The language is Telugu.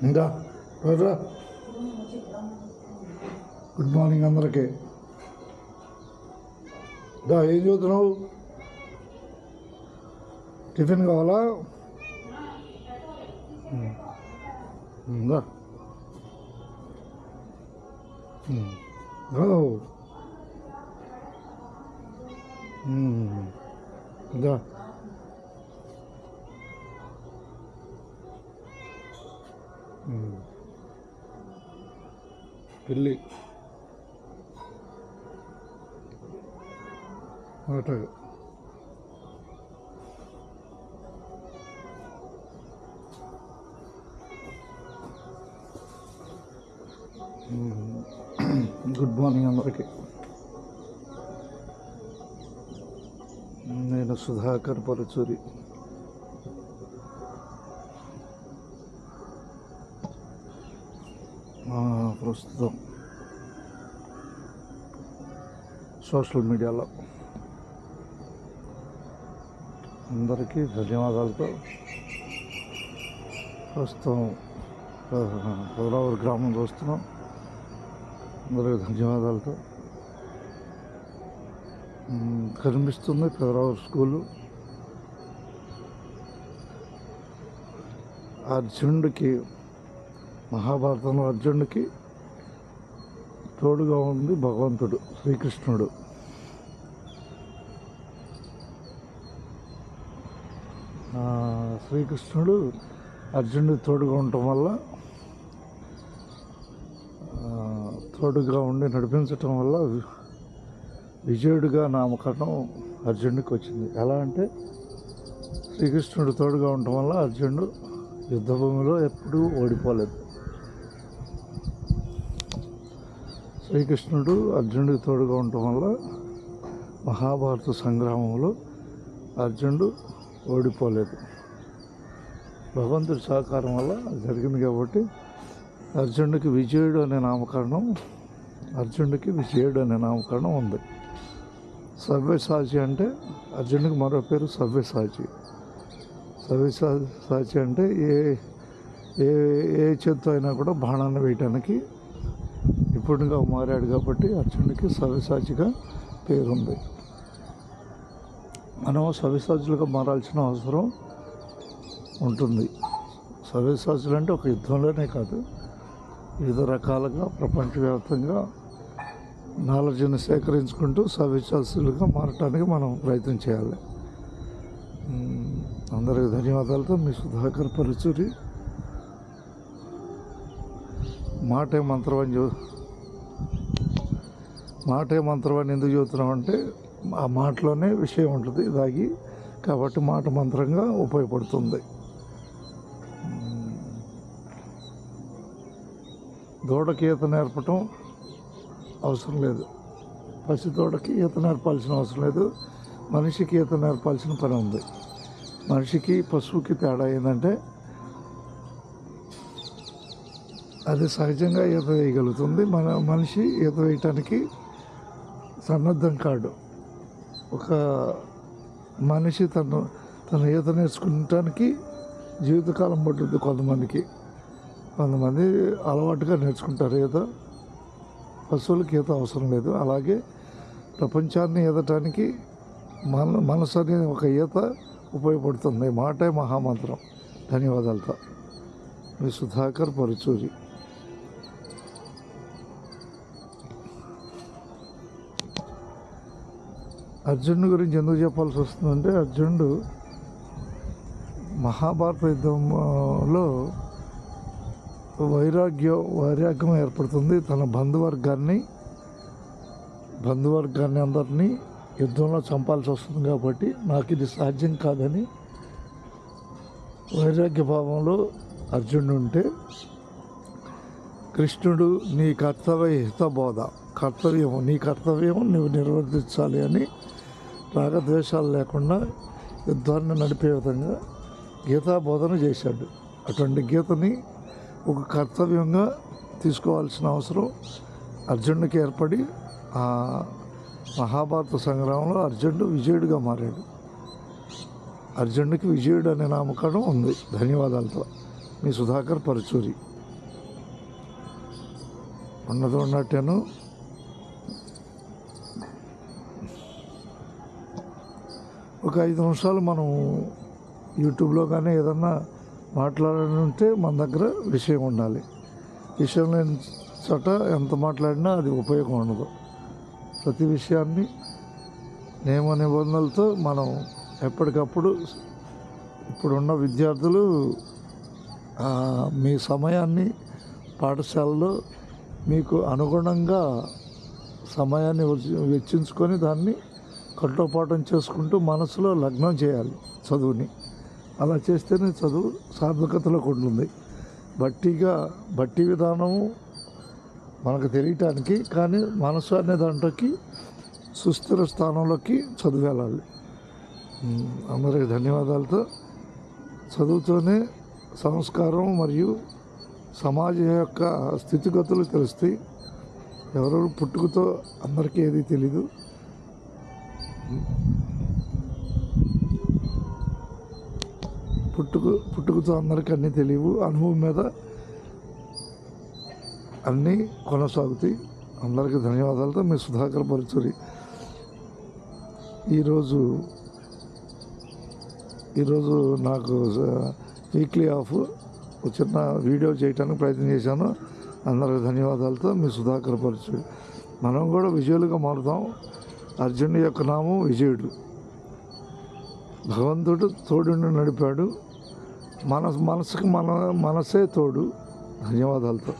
ఇంకా రా. గుడ్ మార్నింగ్ అందరికీ. దా ఏం చదువుతున్నావు? టిఫిన్ కావాలా? దా దా పిల్లి అటు గుడ్ మార్నింగ్ అందరికీ. నేను సుధాకర్ పరుచూరి. ప్రస్తుతం సోషల్ మీడియాలో అందరికీ ధన్యవాదాలతో ప్రస్తుతం పెదరావూరు గ్రామం చూస్తున్నాం. అందరికీ ధన్యవాదాలతో కనిపిస్తుంది పెదరావూరు స్కూలు. అర్జునుడికి, మహాభారతంలో అర్జునుడికి తోడుగా ఉంది భగవంతుడు శ్రీకృష్ణుడు. శ్రీకృష్ణుడు అర్జునుడికి తోడుగా ఉండటం వల్ల, తోడుగా ఉండి నడిపించటం వల్ల విజయుడిగా నామకరణం అర్జునుడికి వచ్చింది. ఎలా అంటే శ్రీకృష్ణుడు తోడుగా ఉండటం వల్ల అర్జునుడు యుద్ధభూమిలో ఎప్పుడూ ఓడిపోలేదు. శ్రీకృష్ణుడు అర్జునుడికి తోడుగా ఉండటం వల్ల మహాభారత సంగ్రామంలో అర్జునుడు ఓడిపోలేదు. భగవంతుడి సహకారం వల్ల జరిగింది కాబట్టి అర్జునుడికి విజయుడు అనే నామకరణం ఉంది. సవ్యసాచి అంటే అర్జునుడికి మరో పేరు సవ్యసాచి. సవ్యసాచి అంటే ఏ చేత్తో అయినా కూడా బాణాన్ని వేయటానికి నిపుణుడిగా మారాడు కాబట్టి అర్జునుడికి సవ్యసాచిగా పేరుంది. మనం సవ్యసాచులుగా మారాల్సిన అవసరం ఉంటుంది. సవ్యసాచులు అంటే ఒక యుద్ధంలోనే కాదు, వివిధ రకాలుగా ప్రపంచవ్యాప్తంగా నాలెడ్జ్ని సేకరించుకుంటూ సవ్యసాచులుగా మారటానికి మనం ప్రయత్నం చేయాలి. అందరికీ ధన్యవాదాలతో మీ సుధాకర్ పరుచూరి. మాటే మంత్రవాణి ఎందుకు చెబుతున్నామంటే ఆ మాటలోనే విషయం ఉంటుంది దాగి, కాబట్టి మాట మంత్రంగా ఉపయోగపడుతుంది. దూడకి ఈత నేర్పటం అవసరం లేదు, పసి దూడకి ఈత నేర్పాల్సిన అవసరం లేదు, మనిషికి ఈత నేర్పాల్సిన పని ఉంది. మనిషికి పశువుకి తేడా ఏంటంటే అది సహజంగా ఈత వేయగలుగుతుంది, మనిషి ఈత వేయటానికి సన్నద్ధం కాడు. ఒక మనిషి తన ఈత నేర్చుకోవటానికి జీవితకాలం పడుతుంది. కొంతమంది అలవాటుగా నేర్చుకుంటారు ఈత, పశువులకి ఈత అవసరం లేదు. అలాగే ప్రపంచాన్ని ఈదటానికి మనసు అనే ఒక ఈత ఉపయోగపడుతుంది. మాటే మహామంత్రం. ధన్యవాదాలతో మీ సుధాకర్ పరుచూరి. అర్జునుడి గురించి ఎందుకు చెప్పాల్సి వస్తుందంటే అర్జునుడు మహాభారత యుద్ధంలో వైరాగ్యం ఏర్పడుతుంది. తన బంధువర్గాన్ని అందరినీ యుద్ధంలో చంపాల్సి వస్తుంది కాబట్టి నాకు ఇది సాధ్యం కాదని వైరాగ్య భావంలో అర్జునుడు ఉంటే, కృష్ణుడు నీ నీ కర్తవ్యం నువ్వు నిర్వర్తించాలి అని రాగద్వేషాలు లేకుండా యుద్ధాన్ని నడిపే విధంగా గీతా బోధన చేశాడు. అటువంటి గీతని ఒక కర్తవ్యంగా తీసుకోవాల్సిన అవసరం అర్జునుడికి ఏర్పడి ఆ మహాభారత సంగ్రామంలో అర్జునుడు విజయుడిగా మారాడు. అర్జునుడికి విజయుడు అనే నామకరణం ఉంది. ధన్యవాదాలతో మీ సుధాకర్ పరుచూరి. ఉన్నది ఉన్నట్టేను ఒక 5 నిమిషాలు మనం యూట్యూబ్లో కానీ ఏదన్నా మాట్లాడాలని ఉంటే మన దగ్గర విషయం ఉండాలి. విషయం లేని చోట ఎంత మాట్లాడినా అది ఉపయోగం ఉండదు. ప్రతి విషయాన్ని నియమ నిబంధనలతో మనం ఎప్పటికప్పుడు ఇప్పుడున్న విద్యార్థులు మీ సమయాన్ని పాఠశాలలో మీకు అనుగుణంగా సమయాన్ని వెచ్చించుకొని దాన్ని కంఠోపాఠం చేసుకుంటూ మనసులో లగ్నం చేయాలి చదువుని. అలా చేస్తేనే చదువు సార్థకతలోకి ఉంటుంది. బట్టి విధానము మనకు తెలియటానికి, కానీ మనసు అనే దాంట్లోకి సుస్థిర స్థానంలోకి చదువు వెళ్ళాలి. అందరికి ధన్యవాదాలతో. చదువుతోనే సంస్కారం మరియు సమాజం యొక్క స్థితిగతులు తెలుస్తాయి. ఎవరెవరు పుట్టుకతో అందరికీ ఏది తెలీదు. పుట్టుకతో అందరికీ అన్నీ తెలియవు. అనుభవం మీద అన్నీ కొనసాగుతాయి. అందరికీ ధన్యవాదాలతో మీ సుధాకర్ పరుచూరి. ఈరోజు నాకు వీక్లీ ఆఫ్, చిన్న వీడియో చేయడానికి ప్రయత్నం చేశాను. అందరికి ధన్యవాదాలతో మీ సుధాకర్ పరుచూరి. మనం కూడా విజయులుగా మారుతాం. అర్జునుడి యొక్క నామం విజయుడు. భగవంతుడు తోడుని నడిపాడు. మనసుకు మనసే తోడు. ధన్యవాదాలతో.